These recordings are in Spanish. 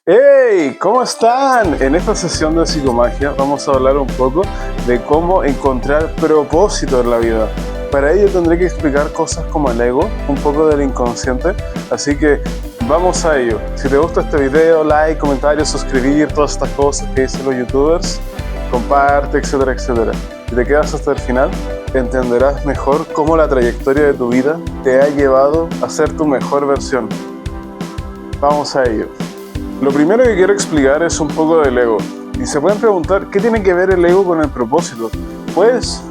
¡Hey! ¿Cómo están? En esta sesión de psicomagia vamos a hablar un poco de cómo encontrar propósito en la vida. Para ello tendré que explicar cosas como el ego, un poco del inconsciente, así que vamos a ello. Si te gusta este video, like, comentario, suscribir, todas estas cosas que dicen los youtubers, comparte, etcétera, etcétera. Si te quedas hasta el final, entenderás mejor cómo la trayectoria de tu vida te ha llevado a ser tu mejor versión. Vamos a ello. Lo primero que quiero explicar es un poco del ego. Y se pueden preguntar, ¿qué tiene que ver el ego con el propósito? Pues,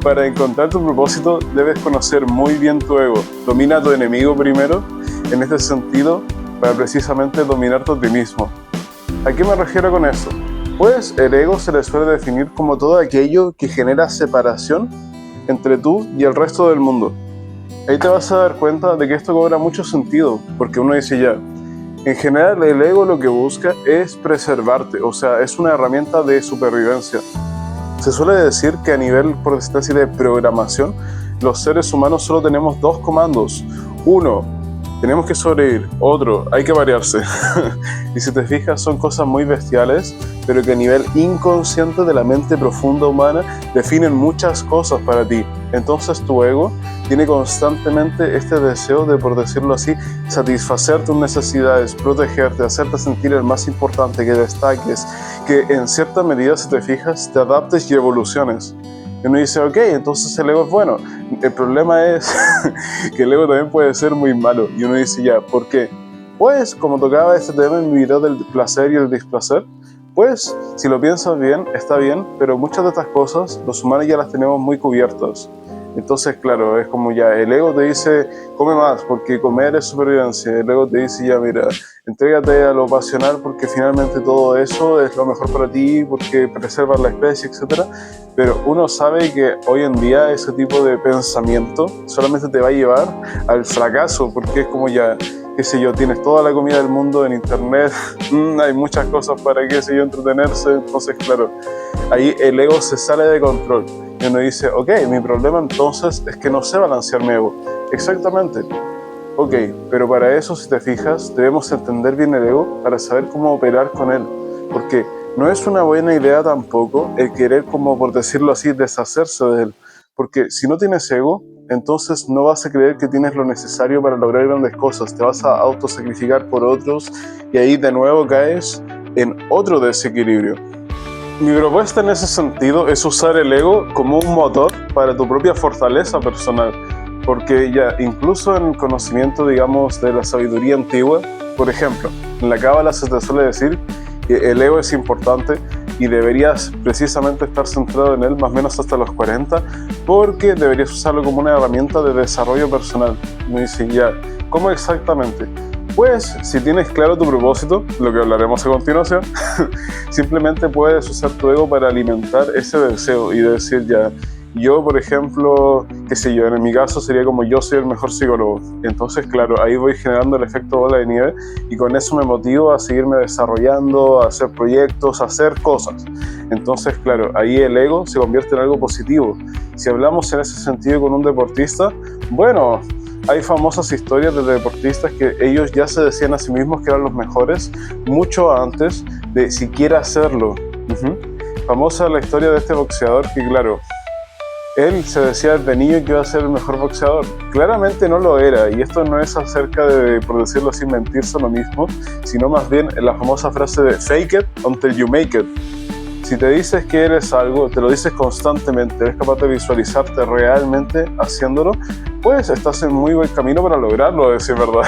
para encontrar tu propósito debes conocer muy bien tu ego. Domina a tu enemigo primero, en este sentido, para precisamente dominarte a ti mismo. ¿A qué me refiero con eso? Pues el ego se le suele definir como todo aquello que genera separación entre tú y el resto del mundo. Ahí te vas a dar cuenta de que esto cobra mucho sentido, porque uno dice ya, en general, el ego lo que busca es preservarte, o sea, es una herramienta de supervivencia. Se suele decir que a nivel, por decirlo así, de programación, los seres humanos solo tenemos dos comandos. Uno, tenemos que sobrevivir. Otro, hay que variarse. Y si te fijas, son cosas muy bestiales, pero que a nivel inconsciente de la mente profunda humana definen muchas cosas para ti. Entonces tu ego tiene constantemente este deseo de, por decirlo así, satisfacer tus necesidades, protegerte, hacerte sentir el más importante, que destaques, que en cierta medida, si te fijas, te adaptes y evoluciones. Y uno dice, ok, entonces el ego es bueno. El problema es que el ego también puede ser muy malo. Y uno dice, ya, ¿por qué? Pues, como tocaba este tema en mi video del placer y el displacer, pues, si lo piensas bien, está bien, pero muchas de estas cosas los humanos ya las tenemos muy cubiertas. Entonces, claro, es como ya, el ego te dice, come más, porque comer es supervivencia. El ego te dice, ya, mira, entrégate a lo pasional, porque finalmente todo eso es lo mejor para ti, porque preservas la especie, etc. Pero uno sabe que hoy en día ese tipo de pensamiento solamente te va a llevar al fracaso, porque es como ya, qué sé yo, tienes toda la comida del mundo en internet, hay muchas cosas para, qué sé yo, entretenerse. Entonces, claro, ahí el ego se sale de control. Y uno dice, ok, mi problema entonces es que no sé balancear mi ego. Exactamente. Ok, pero para eso, si te fijas, debemos entender bien el ego para saber cómo operar con él. Porque no es una buena idea tampoco el querer, como por decirlo así, deshacerse de él. Porque si no tienes ego, entonces no vas a creer que tienes lo necesario para lograr grandes cosas. Te vas a autosacrificar por otros y ahí de nuevo caes en otro desequilibrio. Mi propuesta en ese sentido es usar el ego como un motor para tu propia fortaleza personal, porque ya incluso en el conocimiento, digamos, de la sabiduría antigua, por ejemplo, en la Cábala se te suele decir que el ego es importante y deberías precisamente estar centrado en él más o menos hasta los 40, porque deberías usarlo como una herramienta de desarrollo personal. Me dicen ya, ¿cómo exactamente? Pues, si tienes claro tu propósito, lo que hablaremos a continuación, simplemente puedes usar tu ego para alimentar ese deseo y decir ya, yo por ejemplo, qué sé yo, en mi caso sería como yo soy el mejor psicólogo. Entonces, claro, ahí voy generando el efecto bola de nieve y con eso me motivo a seguirme desarrollando, a hacer proyectos, a hacer cosas. Entonces, claro, ahí el ego se convierte en algo positivo. Si hablamos en ese sentido con un deportista, bueno, hay famosas historias de deportistas que ellos ya se decían a sí mismos que eran los mejores mucho antes de siquiera hacerlo. Famosa la historia de este boxeador que, claro, él se decía desde niño que iba a ser el mejor boxeador. Claramente no lo era, y esto no es acerca de, por decirlo así, mentirse a lo mismo, sino más bien la famosa frase de fake it until you make it. Si te dices que eres algo, te lo dices constantemente, eres capaz de visualizarte realmente haciéndolo, pues estás en muy buen camino para lograrlo, a decir verdad.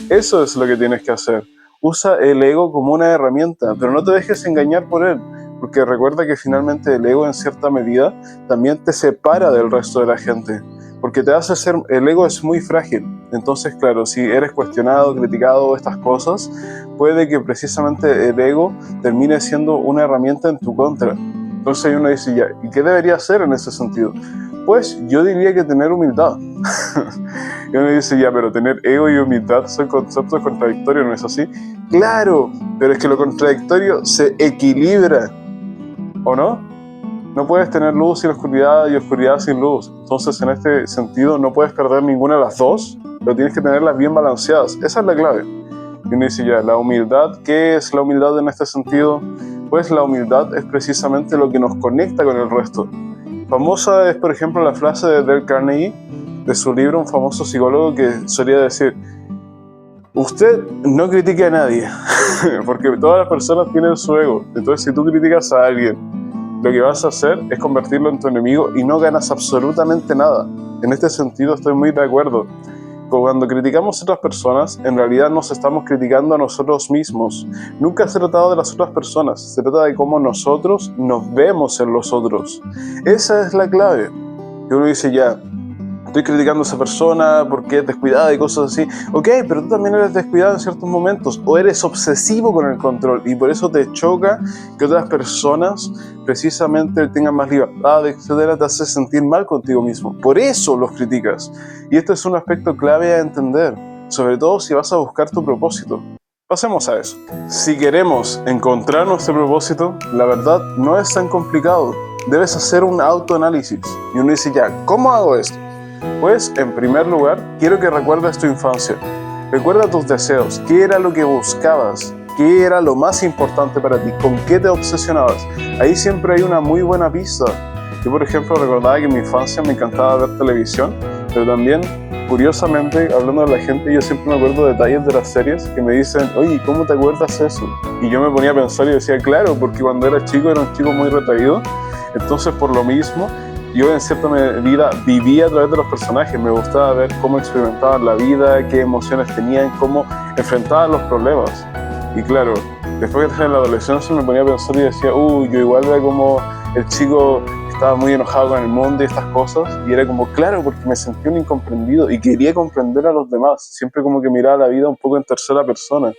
Eso es lo que tienes que hacer. Usa el ego como una herramienta, pero no te dejes engañar por él, porque recuerda que finalmente el ego en cierta medida también te separa del resto de la gente, porque te hace ser, el ego es muy frágil. Entonces, claro, si eres cuestionado, criticado, estas cosas, puede que precisamente el ego termine siendo una herramienta en tu contra. Entonces uno dice ya, ¿y qué debería hacer en ese sentido? Pues yo diría que tener humildad. Y uno dice ya, pero tener ego y humildad son conceptos contradictorios, ¿no es así? Claro, pero es que lo contradictorio se equilibra, ¿o no? No puedes tener luz sin oscuridad y oscuridad sin luz. Entonces, en este sentido, no puedes perder ninguna de las dos, pero tienes que tenerlas bien balanceadas. Esa es la clave. Y uno dice ya, la humildad, ¿qué es la humildad en este sentido? Pues la humildad es precisamente lo que nos conecta con el resto. Famosa es, por ejemplo, la frase de Dale Carnegie, de su libro, un famoso psicólogo, que solía decir: usted no critique a nadie, porque todas las personas tienen su ego. Entonces, si tú criticas a alguien, lo que vas a hacer es convertirlo en tu enemigo y no ganas absolutamente nada. En este sentido estoy muy de acuerdo. Cuando criticamos a otras personas, en realidad nos estamos criticando a nosotros mismos. Nunca se trata de las otras personas, se trata de cómo nosotros nos vemos en los otros. Esa es la clave. Y uno dice ya, estoy criticando a esa persona porque es descuidada y cosas así. Ok, pero tú también eres descuidado en ciertos momentos, o eres obsesivo con el control y por eso te choca que otras personas precisamente tengan más libertad, etcétera, te hace sentir mal contigo mismo. Por eso los criticas. Y este es un aspecto clave a entender, sobre todo si vas a buscar tu propósito. Pasemos a eso. Si queremos encontrar nuestro propósito, la verdad no es tan complicado. Debes hacer un autoanálisis. Y uno dice ya, ¿cómo hago esto? Pues, en primer lugar, quiero que recuerdes tu infancia. Recuerda tus deseos, qué era lo que buscabas, qué era lo más importante para ti, con qué te obsesionabas. Ahí siempre hay una muy buena pista. Yo, por ejemplo, recordaba que en mi infancia me encantaba ver televisión, pero también, curiosamente, hablando de la gente, yo siempre me acuerdo de detalles de las series que me dicen: oye, ¿cómo te acuerdas eso? Y yo me ponía a pensar y decía, claro, porque cuando era un chico muy retraído, entonces por lo mismo, yo en cierta medida vivía a través de los personajes. Me gustaba ver cómo experimentaban la vida, qué emociones tenían, cómo enfrentaban los problemas. Y claro, después que estaba en la adolescencia me ponía a pensar y decía, yo igual era como el chico que estaba muy enojado con el mundo y estas cosas. Y era como, claro, porque me sentía un incomprendido y quería comprender a los demás. Siempre como que miraba la vida un poco en tercera persona.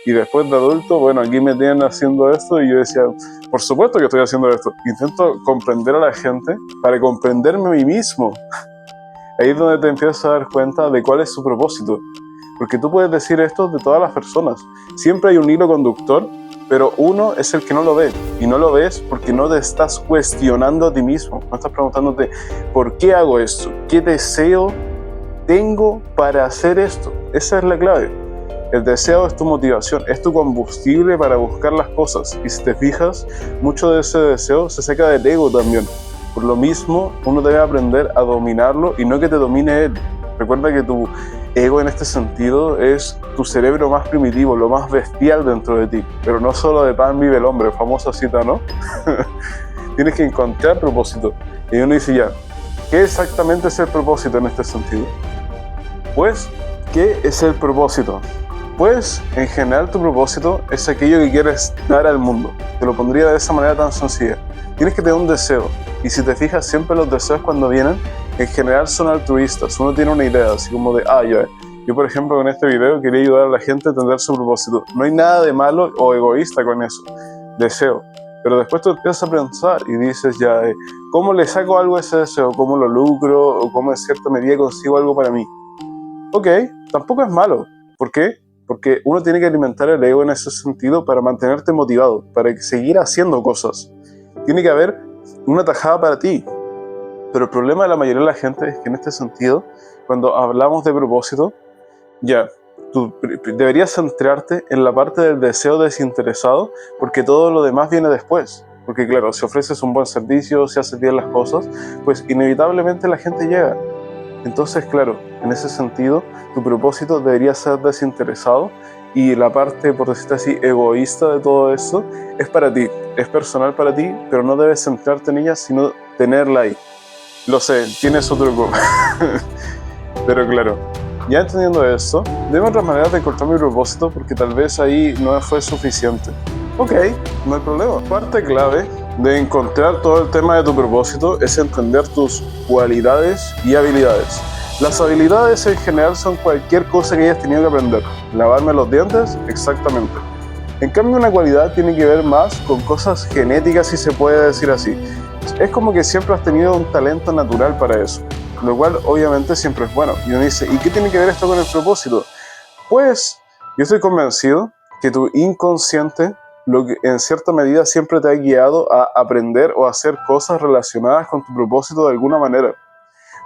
Y después de adulto, bueno, aquí me tienen haciendo esto y yo decía, por supuesto que estoy haciendo esto. Intento comprender a la gente para comprenderme a mí mismo. Ahí es donde te empiezas a dar cuenta de cuál es su propósito. Porque tú puedes decir esto de todas las personas. Siempre hay un hilo conductor, pero uno es el que no lo ve. Y no lo ves porque no te estás cuestionando a ti mismo. No estás preguntándote, ¿por qué hago esto? ¿Qué deseo tengo para hacer esto? Esa es la clave. El deseo es tu motivación, es tu combustible para buscar las cosas. Y si te fijas, mucho de ese deseo se saca del ego también. Por lo mismo, uno debe aprender a dominarlo y no que te domine él. Recuerda que tu ego en este sentido es tu cerebro más primitivo, lo más bestial dentro de ti. Pero no solo de pan vive el hombre, famosa cita, ¿no? Tienes que encontrar propósito. Y uno dice ya, ¿qué exactamente es el propósito en este sentido? Pues, ¿qué es el propósito? Pues, en general, tu propósito es aquello que quieres dar al mundo. Te lo pondría de esa manera tan sencilla. Tienes que tener un deseo. Y si te fijas, siempre los deseos cuando vienen, en general son altruistas. Uno tiene una idea, así como de, yo por ejemplo con este video quería ayudar a la gente a entender su propósito. No hay nada de malo o egoísta con eso. Deseo. Pero después tú empiezas a pensar y dices ya, ¿cómo le saco algo a ese deseo? ¿Cómo lo lucro? ¿O cómo en cierta medida consigo algo para mí? Ok, tampoco es malo. ¿Por qué? Porque uno tiene que alimentar el ego en ese sentido para mantenerte motivado, para seguir haciendo cosas. Tiene que haber una tajada para ti. Pero el problema de la mayoría de la gente es que en este sentido, cuando hablamos de propósito, ya, tú deberías centrarte en la parte del deseo desinteresado, porque todo lo demás viene después. Porque claro, si ofreces un buen servicio, si haces bien las cosas, pues inevitablemente la gente llega. Entonces, claro, en ese sentido, tu propósito debería ser desinteresado y la parte, por decirlo así, egoísta de todo esto es para ti, es personal para ti, pero no debes centrarte en ella, sino tenerla ahí. Lo sé, tiene su truco, pero claro, ya entendiendo esto, debo otras maneras de encontrar mi propósito porque tal vez ahí no fue suficiente. Ok, no hay problema. Parte clave de encontrar todo el tema de tu propósito es entender tus cualidades y habilidades. Las habilidades en general son cualquier cosa que hayas tenido que aprender. Lavarme los dientes, exactamente. En cambio, una cualidad tiene que ver más con cosas genéticas, si se puede decir así. Es como que siempre has tenido un talento natural para eso, lo cual obviamente siempre es bueno. Y uno dice, ¿y qué tiene que ver esto con el propósito? Pues yo estoy convencido que tu inconsciente lo que en cierta medida siempre te ha guiado a aprender o a hacer cosas relacionadas con tu propósito de alguna manera.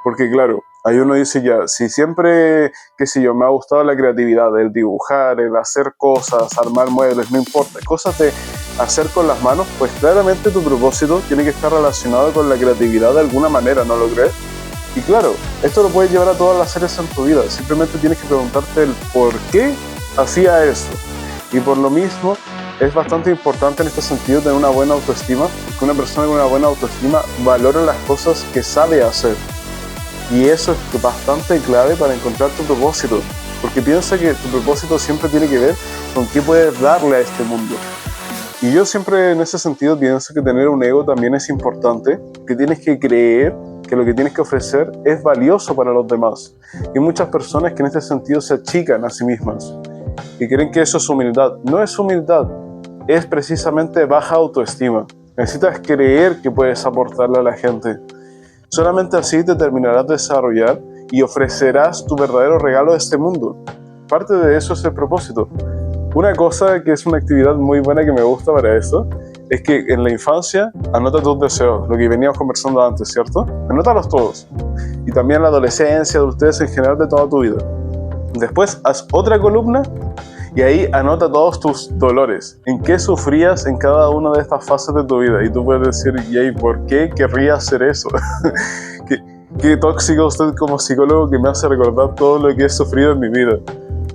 Porque claro, Ahí uno dice ya, si siempre, qué sé yo, me ha gustado la creatividad, el dibujar, el hacer cosas, armar muebles, no importa, cosas de hacer con las manos, pues claramente tu propósito tiene que estar relacionado con la creatividad de alguna manera, ¿no lo crees? Y claro, esto lo puedes llevar a todas las áreas en tu vida, simplemente tienes que preguntarte el por qué hacía eso. Y por lo mismo, es bastante importante en este sentido tener una buena autoestima, porque una persona con una buena autoestima valora las cosas que sabe hacer. Y eso es bastante clave para encontrar tu propósito, porque piensa que tu propósito siempre tiene que ver con qué puedes darle a este mundo. Y yo siempre en ese sentido pienso que tener un ego también es importante, que tienes que creer que lo que tienes que ofrecer es valioso para los demás. Y hay muchas personas que en este sentido se achican a sí mismas y creen que eso es humildad. No es humildad, es precisamente baja autoestima. Necesitas creer que puedes aportarle a la gente. Solamente así te terminarás de desarrollar y ofrecerás tu verdadero regalo a este mundo. Parte de eso es el propósito. Una cosa que es una actividad muy buena que me gusta para eso es que en la infancia anota tus deseos, lo que veníamos conversando antes, ¿cierto? Anótalos todos. Y también en la adolescencia, adultez en general de toda tu vida. Después haz otra columna y ahí anota todos tus dolores. ¿En qué sufrías en cada una de estas fases de tu vida? Y tú puedes decir, ¿y por qué querría hacer eso? ¿Qué tóxico usted como psicólogo que me hace recordar todo lo que he sufrido en mi vida?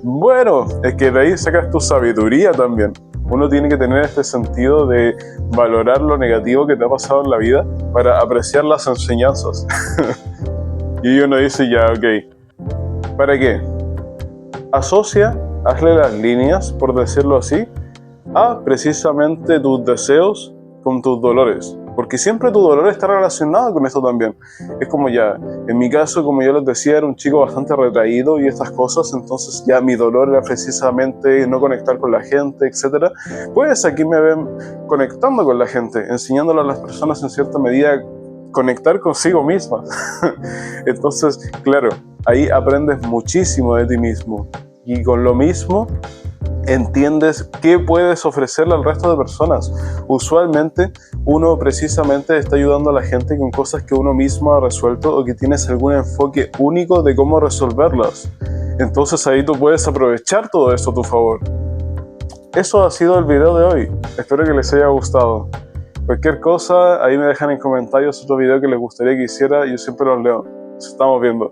Bueno, es que de ahí sacas tu sabiduría también. Uno tiene que tener este sentido de valorar lo negativo que te ha pasado en la vida para apreciar las enseñanzas. Y uno dice ya, ok, ¿para qué? Asocia, hazle las líneas, por decirlo así, a precisamente tus deseos con tus dolores. Porque siempre tu dolor está relacionado con esto también. Es como ya, en mi caso, como yo les decía, era un chico bastante retraído y estas cosas, entonces ya mi dolor era precisamente no conectar con la gente, etc. Pues aquí me ven conectando con la gente, enseñándole a las personas en cierta medida a conectar consigo mismas. Entonces, claro, ahí aprendes muchísimo de ti mismo. Y con lo mismo, entiendes qué puedes ofrecerle al resto de personas. Usualmente uno precisamente está ayudando a la gente con cosas que uno mismo ha resuelto o que tienes algún enfoque único de cómo resolverlas. Entonces ahí tú puedes aprovechar todo eso a tu favor. Eso ha sido el video de hoy. Espero que les haya gustado. Cualquier cosa, ahí me dejan en comentarios otro video que les gustaría que hiciera. Yo siempre los leo. Nos estamos viendo.